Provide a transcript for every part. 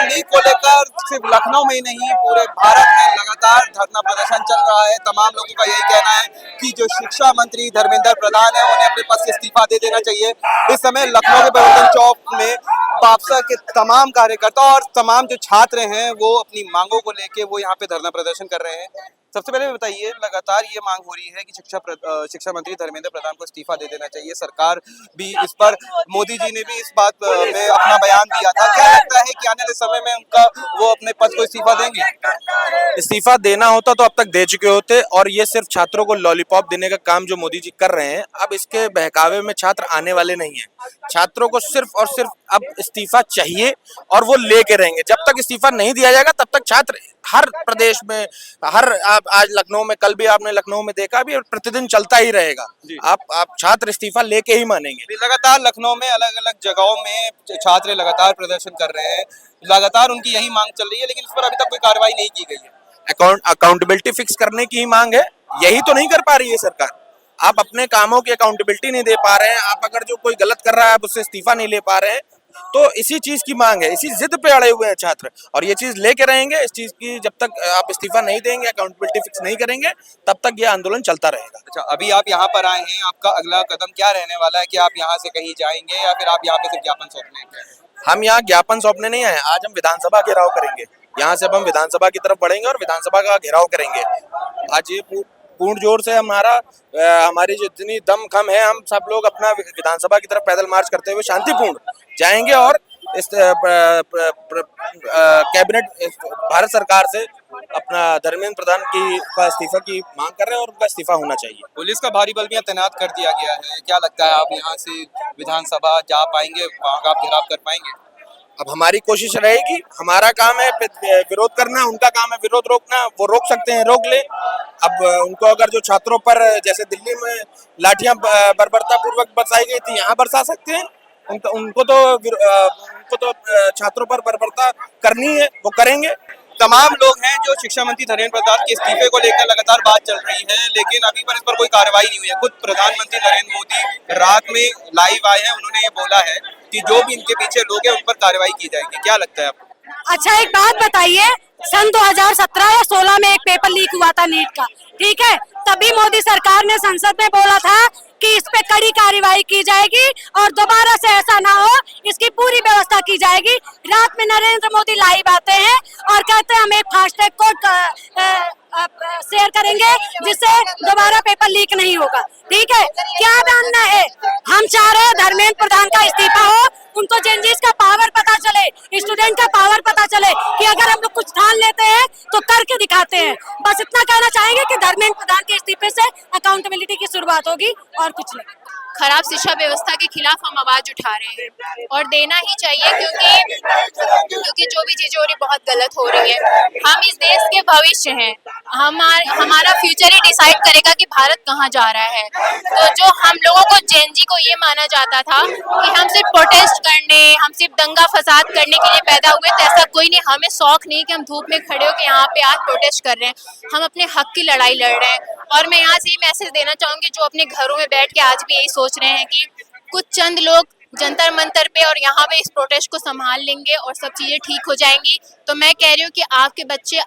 Leak को लेकर सिर्फ लखनऊ में ही नहीं पूरे भारत में लगातार धरना प्रदर्शन चल रहा है। तमाम लोगों का यही कहना है कि जो शिक्षा मंत्री धर्मेंद्र प्रधान है उन्हें अपने पद से इस्तीफा दे देना चाहिए। इस समय लखनऊ के प्रवर्तन चौक में भाजपा के तमाम कार्यकर्ता और तमाम जो छात्र हैं वो अपनी मांगों को लेके वो यहाँ पे धरना प्रदर्शन कर रहे हैं। सबसे पहले बताइए, लगातार ये मांग हो रही है कि शिक्षा मंत्री धर्मेंद्र प्रधान को इस्तीफा दे देना चाहिए। सरकार भी इस पर, मोदी जी ने भी इस बात में अपना बयान दिया था। क्या लगता है कि आने वाले समय में उनका वो अपने पद को इस्तीफा देंगे? इस्तीफा देना होता तो अब तक दे चुके होते, और ये सिर्फ छात्रों को लॉलीपॉप देने का काम जो मोदी जी कर रहे हैं, अब इसके बहकावे में छात्र आने वाले नहीं हैं। छात्रों को सिर्फ और सिर्फ अब इस्तीफा चाहिए और वो लेके रहेंगे। जब तक इस्तीफा नहीं दिया जाएगा तब तक छात्र हर प्रदेश में, आज लखनऊ में, कल भी आपने लखनऊ में देखा, अभी प्रतिदिन चलता ही रहेगा। आप छात्र इस्तीफा लेके ही मानेंगे। लगातार लखनऊ में अलग अलग जगहों में छात्र लगातार प्रदर्शन कर रहे हैं, लगातार उनकी यही मांग चल रही है, लेकिन इस पर अभी तक कोई कार्रवाई नहीं की गई है। अकाउंटेबिलिटी फिक्स करने की ही मांग है, यही तो नहीं कर पा रही है सरकार। आप अपने कामों की अकाउंटेबिलिटी नहीं दे पा रहे हैं। आप अगर जो कोई गलत कर रहा है आप उससे इस्तीफा नहीं ले पा रहे हैं। तो इसी चीज की मांग है, इसी जिद पे अड़े हुए हैं छात्र, और ये चीज लेके रहेंगे। इस चीज की जब तक आप इस्तीफा नहीं देंगे, अकाउंटेबिलिटी फिक्स नहीं करेंगे, तब तक ये आंदोलन चलता रहेगा। अच्छा, अभी आप यहाँ पर आए हैं, आपका अगला कदम क्या रहने वाला है? कि आप यहाँ से कहीं जाएंगे या फिर आप यहाँ पे सिर्फ ज्ञापन सौंपने? हम यहाँ ज्ञापन सौंपने नहीं आए, आज हम विधानसभा घेराव करेंगे। यहाँ से अब हम विधानसभा की तरफ बढ़ेंगे और विधानसभा का घेराव करेंगे। आज ये पूर्ण जोर से हमारी जितनी दम खम है, हम सब लोग अपना विधानसभा की तरफ पैदल मार्च करते हुए शांतिपूर्ण जाएंगे और इस कैबिनेट भारत सरकार से अपना धर्मेंद्र प्रधान का इस्तीफा की मांग कर रहे हैं और उनका इस्तीफा होना चाहिए। पुलिस का भारी बल भी यहाँ तैनात कर दिया गया है। क्या लगता है, आप यहाँ से विधानसभा जा पाएंगे, वहाँ का आप घेराव कर पाएंगे? अब हमारी कोशिश रहेगी, हमारा काम है विरोध करना, उनका काम है विरोध रोकना। वो रोक सकते हैं, रोक ले। अब उनको अगर जो छात्रों पर, जैसे दिल्ली में लाठियां बर्बरता पूर्वक बरसाई गई थी, यहाँ बरसा सकते हैं। उनको तो छात्रों पर बर्बरता करनी है, वो करेंगे। तमाम लोग हैं जो शिक्षा मंत्री धर्मेंद्र प्रधान के इस्तीफे को लेकर लगातार बात चल रही है, लेकिन अभी पर इस पर कोई कार्रवाई नहीं हुई है। खुद प्रधानमंत्री नरेंद्र मोदी रात में लाइव आए हैं, उन्होंने ये बोला है कि जो भी इनके पीछे लोग हैं उन पर कार्रवाई की जाएगी। क्या लगता है आपको? अच्छा, एक बात बताइए, सन 2017 या 16 में एक पेपर लीक हुआ था नीट का, ठीक है? तभी मोदी सरकार ने संसद में बोला था कि इस पे कड़ी कार्रवाई की जाएगी और दोबारा से ऐसा ना हो, इसकी पूरी व्यवस्था की जाएगी। रात में नरेंद्र मोदी लाइव आते हैं और कहते हैं हम एक फास्टैग कोड शेयर करेंगे जिससे दोबारा पेपर लीक नहीं होगा, ठीक है? क्या मानना है? हम चाह रहे हैं धर्मेंद्र प्रधान का इस्तीफा हो, उनको जेनजीस का पावर पता चले, स्टूडेंट का पावर पता चले कि अगर हम लोग कुछ ठान लेते हैं तो करके दिखाते हैं। बस इतना कहना चाहेंगे कि धर्मेंद्र प्रधान के इस्तीफे से अकाउंटेबिलिटी की शुरुआत होगी और कुछ नहीं। खराब शिक्षा व्यवस्था के खिलाफ हम आवाज उठा रहे हैं और देना ही चाहिए, क्योंकि जो भी चीजें हो रही बहुत गलत हो रही है। हम इस देश के भविष्य हैं, हमारा फ्यूचर ही डिसाइड करेगा कि भारत कहाँ जा रहा है। तो जो हम लोगों को जेनजी को ये माना जाता था कि हम सिर्फ प्रोटेस्ट करने, हम सिर्फ दंगा फसाद करने के लिए पैदा हुए, तो ऐसा कोई नहीं। हमें शौक नहीं कि हम धूप में खड़े होकर यहाँ पे आज प्रोटेस्ट कर रहे हैं। हम अपने हक की लड़ाई लड़ रहे हैं और मैं यहाँ से ही मैसेज देना चाहूंगी जो अपने घरों में बैठ के आज भी यही सोच रहे हैं कि कुछ चंद लोग जंतर मंतर पे और यहाँ पे इस प्रोटेस्ट को संभाल लेंगे और सब चीजें ठीक हो जाएंगी। तो मैं कह रही हूँ कि आपके बच्चे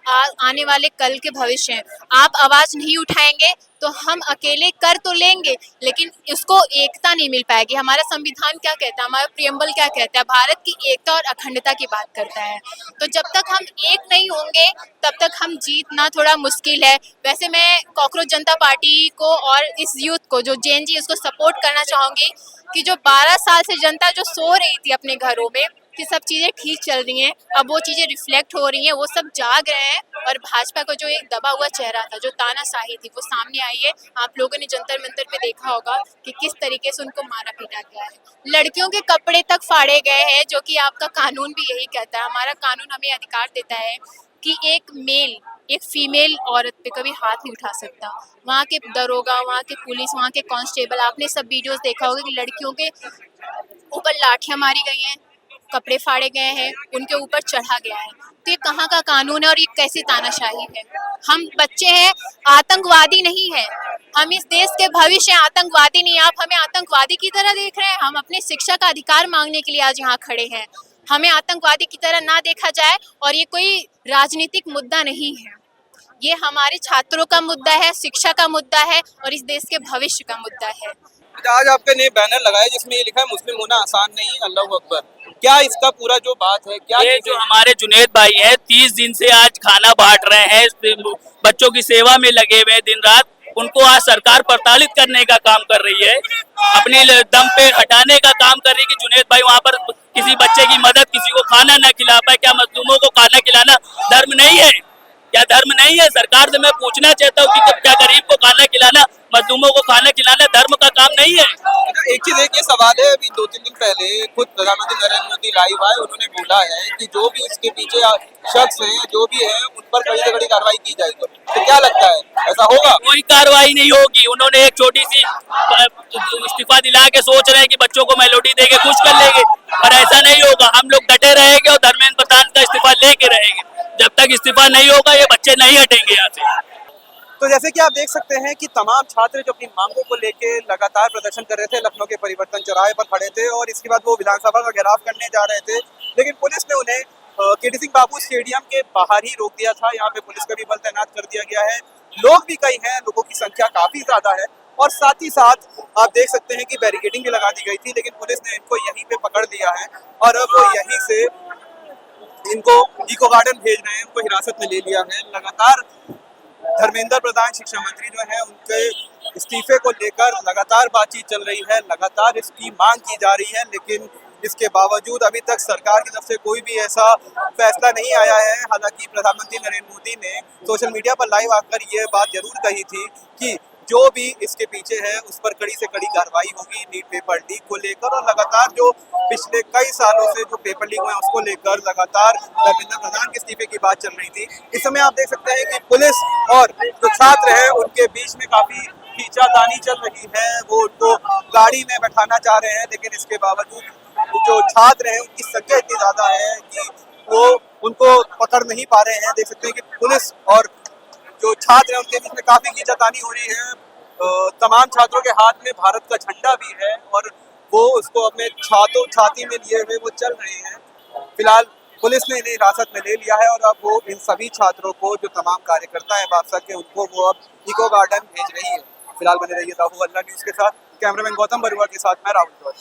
आने वाले कल के भविष्य हैं। आप आवाज नहीं उठाएंगे तो हम अकेले कर तो लेंगे, लेकिन इसको एकता नहीं मिल पाएगी। हमारा संविधान क्या कहता है, हमारा प्रियम्बल क्या कहता है, भारत की एकता और अखंडता की बात करता है। तो जब तक हम एक नहीं होंगे तब तक हम जीतना थोड़ा मुश्किल है। वैसे मैं कॉकरोच जनता पार्टी को और इस यूथ को जो जेएनजी उसको सपोर्ट करना चाहूंगी कि जो 12 साल से जनता जो सो रही थी अपने घरों में कि सब चीज़ें ठीक चल रही हैं, अब वो चीज़ें रिफ्लेक्ट हो रही हैं, वो सब जाग रहे हैं और भाजपा का जो एक दबा हुआ चेहरा था, जो तानाशाही थी, वो सामने आई है। आप लोगों ने जंतर मंतर पे देखा होगा कि किस तरीके से उनको मारा पीटा गया है। लड़कियों के कपड़े तक फाड़े गए हैं, जो कि आपका कानून भी यही कहता है। हमारा कानून हमें अधिकार देता है कि एक फीमेल औरत पे कभी हाथ नहीं उठा सकता। वहाँ के दरोगा, वहाँ के पुलिस, वहाँ के कांस्टेबल, आपने सब वीडियोस देखा होगा कि लड़कियों के ऊपर लाठियाँ मारी गई हैं, कपड़े फाड़े गए हैं, उनके ऊपर चढ़ा गया है। तो ये कहाँ का कानून है और ये कैसी तानाशाही है? हम बच्चे हैं, आतंकवादी नहीं है। हम इस देश के भविष्य हैं, आतंकवादी नहीं। आप हमें आतंकवादी की तरह देख रहे हैं। हम अपने शिक्षा का अधिकार मांगने के लिए आज यहाँ खड़े हैं। हमें आतंकवादी की तरह ना देखा जाए और ये कोई राजनीतिक मुद्दा नहीं है। ये हमारे छात्रों का मुद्दा है, शिक्षा का मुद्दा है और इस देश के भविष्य का मुद्दा है। आज आपके नए बैनर लगाए जिसमें ये लिखा है मुस्लिम होना आसान नहीं, अल्लाह अकबर। क्या इसका पूरा जो बात है, क्या ये चीजें जो हमारे जुनेद भाई हैं 30 दिन से आज खाना बांट रहे हैं, बच्चों की सेवा में लगे हुए हैं दिन रात, उनको आज सरकार प्रताड़ित करने का काम कर रही है, अपने दम पे हटाने का काम कर रही है कि जुनेद भाई वहाँ पर किसी बच्चे की मदद, किसी को खाना न खिला पाए। क्या मजलूमों को खाना खिलाना धर्म नहीं है? क्या धर्म नहीं है? सरकार से मैं पूछना चाहता हूँ कि क्या गरीब को खाना खिलाना, मजलूमों को खाना खिलाना धर्म का काम नहीं है? एक चीज एक ये सवाल है, अभी 2-3 दिन पहले खुद प्रधानमंत्री नरेंद्र मोदी लाइव आए, उन्होंने बोला है कि जो भी इसके पीछे शख्स हैं, जो भी है, उन पर कड़ी से कड़ी कार्रवाई की जाएगी। तो क्या लगता है ऐसा होगा? कोई कार्रवाई नहीं होगी। उन्होंने एक छोटी सी इस्तीफा दिला के सोच रहे हैं कि बच्चों को मेलोडी दे के खुश कर लेंगे, पर ऐसा नहीं होगा। हम लोग डटे रहेंगे और धर्मेंद्र प्रधान का इस्तीफा लेके रहेंगे। जब तक इस्तीफा नहीं होगा ये बच्चे नहीं हटेंगे यहाँ से। तो जैसे कि आप देख सकते हैं कि तमाम छात्र जो अपनी मांगों को लेके लगातार प्रदर्शन कर रहे थे, लखनऊ के परिवर्तन चौराहे पर खड़े थे और इसके बाद वो विधानसभा का घेराव करने जा रहे थे, लेकिन पुलिस ने उन्हें केडी सिंह बाबू स्टेडियम के बाहर ही रोक दिया था। यहाँ पे पुलिस का भी बल तैनात कर दिया गया है। लोग भी कई हैं, लोगों की संख्या काफी ज्यादा है और साथ ही साथ आप देख सकते हैं कि बैरिकेडिंग भी लगा दी गई थी, लेकिन पुलिस ने इनको यहीं पे पकड़ लिया है और अब वो यहीं से इनको इको गार्डन भेज रहे हैं, उनको हिरासत में ले लिया है। लगातार धर्मेंद्र प्रधान शिक्षा मंत्री जो है उनके इस्तीफे को लेकर लगातार बातचीत चल रही है, लगातार इसकी मांग की जा रही है, लेकिन इसके बावजूद अभी तक सरकार की तरफ से कोई भी ऐसा फैसला नहीं आया है। हालांकि प्रधानमंत्री नरेंद्र मोदी ने सोशल मीडिया पर लाइव आकर ये बात जरूर कही थी कि जो भी इसके पीछे है उस पर कड़ी से कड़ी कार्रवाई होगी नीट पेपर लीक को लेकर। और लगातार जो पिछले कई सालों से जो पेपर लीक हुए हैं उसको लेकर लगातार धर्मेंद्र प्रधान के इस्तीफे की बात चल रही थी। इस समय आप देख सकते हैं कि पुलिस और जो छात्र हैं उनके बीच में काफी खींचातानी चल रही है। वो उनको गाड़ी में बैठाना चाह रहे हैं, लेकिन इसके बावजूद जो छात्र हैं उनकी संख्या इतनी ज्यादा है कि वो उनको पकड़ नहीं पा रहे हैं। देख सकते हैं कि पुलिस और जो छात्र हैं उनके बीच में काफी खींचातानी हो रही है। तमाम छात्रों के हाथ में भारत का झंडा भी है और वो उसको अपने छाती में लिए हुए वो चल रहे हैं। फिलहाल पुलिस ने इन्हें हिरासत में ले लिया है और अब वो इन सभी छात्रों को, जो तमाम कार्यकर्ता है भाजपा के, उनको वो अब इको गार्डन भेज रही है। फिलहाल बने रहिए दाहू अल्लाह न्यूज के साथ। कैमरामैन गौतम बरुआ के साथ मैं राहुल।